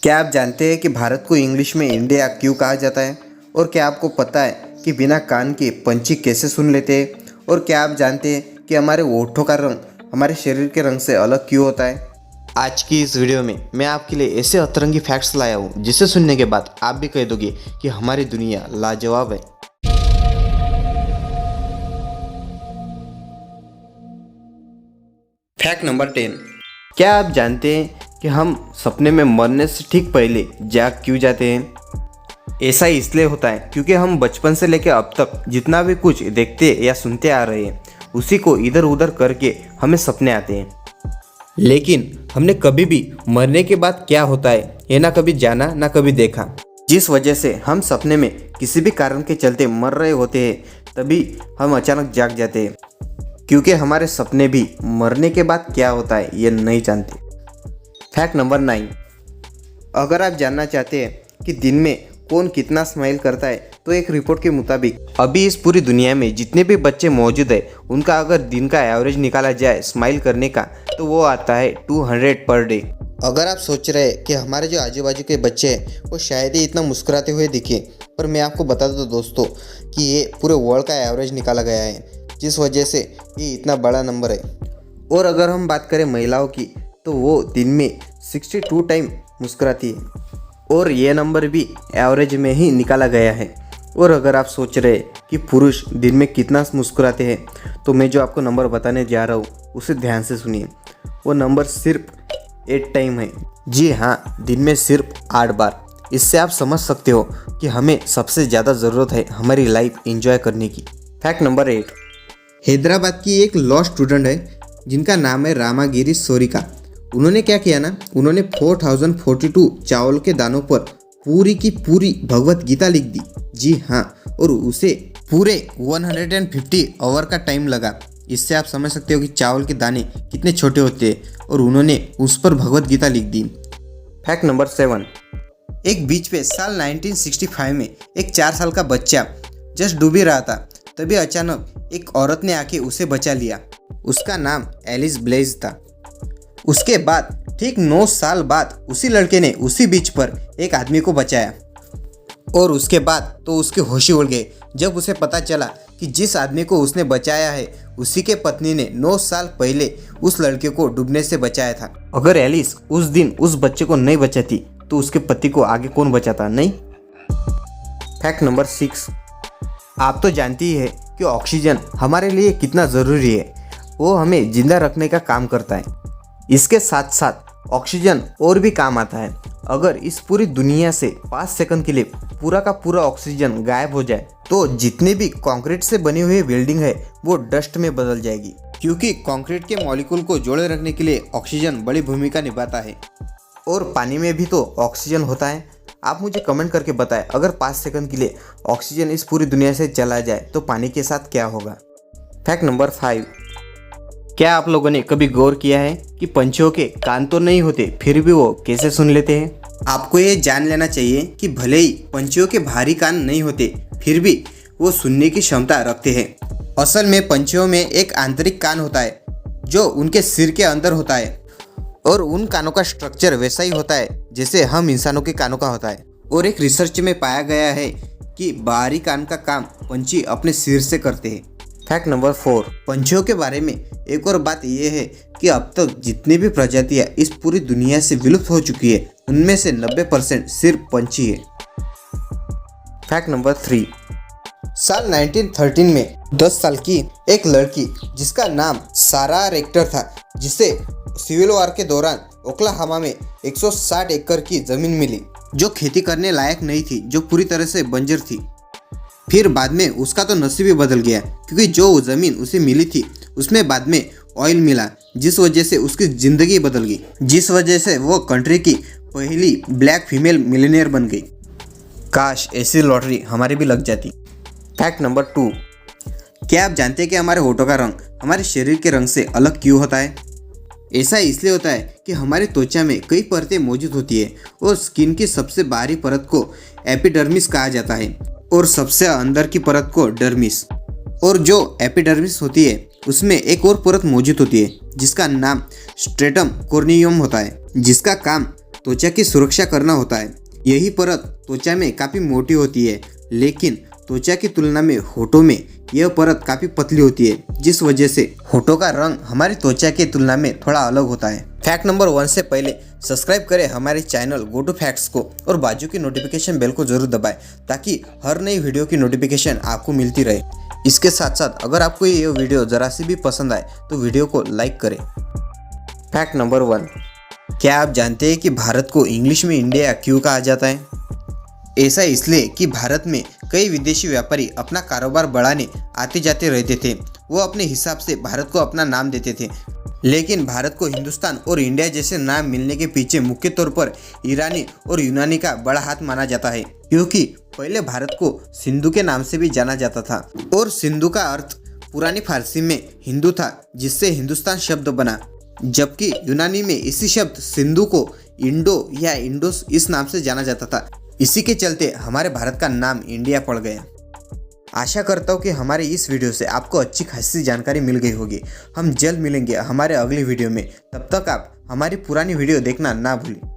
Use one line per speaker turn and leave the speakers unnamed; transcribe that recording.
क्या आप जानते हैं कि भारत को इंग्लिश में इंडिया क्यों कहा जाता है? और क्या आपको पता है कि बिना कान के पंछी कैसे सुन लेते हैं? और क्या आप जानते हैं कि हमारे होठों का रंग हमारे शरीर के रंग से अलग क्यों होता है? आज की इस वीडियो में मैं आपके लिए ऐसे अतरंगी फैक्ट्स लाया हूँ जिसे सुनने के बाद आप भी कह दोगे कि हमारी दुनिया लाजवाब है। Fact number 10। क्या आप जानते हैं कि हम सपने में मरने से ठीक पहले जाग क्यों जाते हैं? ऐसा इसलिए होता है क्योंकि हम बचपन से लेकर अब तक जितना भी कुछ देखते या सुनते आ रहे हैं उसी को इधर उधर करके हमें सपने आते हैं, लेकिन हमने कभी भी मरने के बाद क्या होता है ये ना कभी जाना ना कभी देखा। जिस वजह से हम सपने में किसी भी कारण के चलते मर रहे होते हैं तभी हम अचानक जाग जाते हैं, क्योंकि हमारे सपने भी मरने के बाद क्या होता है ये नहीं जानते। Fact number 9। अगर आप जानना चाहते हैं कि दिन में कौन कितना स्माइल करता है तो एक रिपोर्ट के मुताबिक अभी इस पूरी दुनिया में जितने भी बच्चे मौजूद है उनका अगर दिन का एवरेज निकाला जाए स्माइल करने का तो वो आता है 200 पर डे। अगर आप सोच रहे हैं कि हमारे जो आजू बाजू के बच्चे हैं वो शायद ही इतना मुस्कुराते हुए दिखे, पर मैं आपको बता दूं दोस्तों कि ये पूरे वर्ल्ड का एवरेज निकाला गया है, जिस वजह से ये इतना बड़ा नंबर है। और अगर हम बात करें महिलाओं की तो वो दिन में 62 टाइम मुस्कुराती है और ये नंबर भी एवरेज में ही निकाला गया है। और अगर आप सोच रहे हैं कि पुरुष दिन में कितना मुस्कुराते हैं तो मैं जो आपको नंबर बताने जा रहा हूँ उसे ध्यान से सुनिए। वो नंबर सिर्फ 8 टाइम है। जी हाँ, दिन में सिर्फ 8 बार। इससे आप समझ सकते हो कि हमें सबसे ज़्यादा ज़रूरत है हमारी लाइफ एंजॉय करने की। Fact number 8। हैदराबाद की एक लॉ स्टूडेंट है जिनका नाम है रामागिरी सोरिका। उन्होंने क्या किया ना, उन्होंने 4042 चावल के दानों पर पूरी की पूरी भगवत गीता लिख दी। जी हाँ, और उसे पूरे 150 आवर का टाइम लगा। इससे आप समझ सकते हो कि चावल के दाने कितने छोटे होते हैं और उन्होंने उस पर भगवत गीता लिख दी। Fact number 7। एक बीच पे साल 1965 में एक 4 साल का बच्चा जस्ट डूब ही रहा था, तभी अचानक एक औरत ने आके उसे बचा लिया। उसका नाम एलिस ब्लेज था। उसके बाद ठीक 9 साल बाद उसी लड़के ने उसी बीच पर एक आदमी को बचाया और उसके बाद तो उसके होश ही उड़ गए जब उसे पता चला कि जिस आदमी को उसने बचाया है उसी के पत्नी ने 9 साल पहले उस लड़के को डूबने से बचाया था। अगर एलिस उस दिन उस बच्चे को नहीं बचाती तो उसके पति को आगे कौन बचाता? नहीं। Fact number 6। आप तो जानती ही है कि ऑक्सीजन हमारे लिए कितना ज़रूरी है। वो हमें जिंदा रखने का काम करता है। इसके साथ साथ ऑक्सीजन और भी काम आता है। अगर इस पूरी दुनिया से 5 सेकंड के लिए पूरा का पूरा ऑक्सीजन गायब हो जाए तो जितने भी कंक्रीट से बनी हुई बिल्डिंग है वो डस्ट में बदल जाएगी, क्योंकि कंक्रीट के मॉलिक्यूल को जोड़े रखने के लिए ऑक्सीजन बड़ी भूमिका निभाता है। और पानी में भी तो ऑक्सीजन होता है। आप मुझे कमेंट करके बताएं, अगर 5 सेकंड के लिए ऑक्सीजन इस पूरी दुनिया से चला जाए तो पानी के साथ क्या होगा? Fact number 5। क्या आप लोगों ने कभी गौर किया है कि पंछियों के कान तो नहीं होते फिर भी वो कैसे सुन लेते हैं? आपको ये जान लेना चाहिए कि भले ही पंछियों के भारी कान नहीं होते फिर भी वो सुनने की क्षमता रखते हैं। असल में पंछियों में एक आंतरिक कान होता है जो उनके सिर के अंदर होता है और उन कानों का स्ट्रक्चर वैसा ही होता है जैसे हम इंसानों के कानों का होता है। और एक रिसर्च में पाया गया है कि बाहरी कान का काम पंछी अपने सिर से करते हैं। Fact number 4। पंछियों के बारे में एक और बात यह है कि अब तक जितनी भी प्रजातियां इस पूरी दुनिया से विलुप्त हो चुकी है उनमें से 90% सिर्फ पंछी है। Fact number 3। साल 1913 में 10 साल की एक लड़की जिसका नाम सारा रेक्टर था, जिसे सिविल वॉर के दौरान ओक्लाहोमा में 160 एकड़ की जमीन मिली जो खेती करने लायक नहीं थी, जो पूरी तरह से बंजर थी। फिर बाद में उसका तो नसीब ही बदल गया, क्योंकि जो ज़मीन उसे मिली थी उसमें बाद में ऑयल मिला, जिस वजह से उसकी ज़िंदगी बदल गई, जिस वजह से वो कंट्री की पहली ब्लैक फीमेल मिलियनेयर बन गई। काश ऐसी लॉटरी हमारी भी लग जाती। Fact number 2। क्या आप जानते हैं कि हमारे होठों का रंग हमारे शरीर के रंग से अलग क्यों होता है? ऐसा इसलिए होता है कि हमारी त्वचा में कई परतें मौजूद होती है और स्किन की सबसे बाहरी परत को एपिडर्मिस कहा जाता है और सबसे अंदर की परत को डर्मिस। और जो एपिडर्मिस होती है उसमें एक और परत मौजूद होती है जिसका नाम स्ट्रेटम कोर्नियम होता है, जिसका काम त्वचा की सुरक्षा करना होता है। यही परत त्वचा में काफ़ी मोटी होती है, लेकिन त्वचा की तुलना में होठों में यह परत काफ़ी पतली होती है, जिस वजह से होठों का रंग हमारी त्वचा की तुलना में थोड़ा अलग होता है। फैक्ट नंबर 1 से पहले सब्सक्राइब करें हमारे चैनल गो टू फैक्ट्स को और बाजू की नोटिफिकेशन बेल को जरूर दबाएं ताकि हर नई वीडियो की नोटिफिकेशन आपको मिलती रहे। इसके साथ साथ अगर आपको ये वीडियो ज़रा सी भी पसंद आए तो वीडियो को लाइक करें। फैक्ट नंबर 1, क्या आप जानते हैं कि भारत को इंग्लिश में इंडिया क्यों कहा जाता है? ऐसा इसलिए कि भारत में कई विदेशी व्यापारी अपना कारोबार बढ़ाने आते जाते रहते थे। वो अपने हिसाब से भारत को अपना नाम देते थे, लेकिन भारत को हिंदुस्तान और इंडिया जैसे नाम मिलने के पीछे मुख्य तौर पर ईरानी और यूनानी का बड़ा हाथ माना जाता है, क्योंकि पहले भारत को सिंधु के नाम से भी जाना जाता था और सिंधु का अर्थ पुरानी फारसी में हिंदू था, जिससे हिंदुस्तान शब्द बना, जबकि यूनानी में इसी शब्द सिंधु को इंडो या इंडोस इस नाम से जाना जाता था। इसी के चलते हमारे भारत का नाम इंडिया पड़ गया। आशा करता हूँ कि हमारे इस वीडियो से आपको अच्छी खासी जानकारी मिल गई होगी। हम जल्द मिलेंगे हमारे अगली वीडियो में, तब तक आप हमारी पुरानी वीडियो देखना ना भूलें।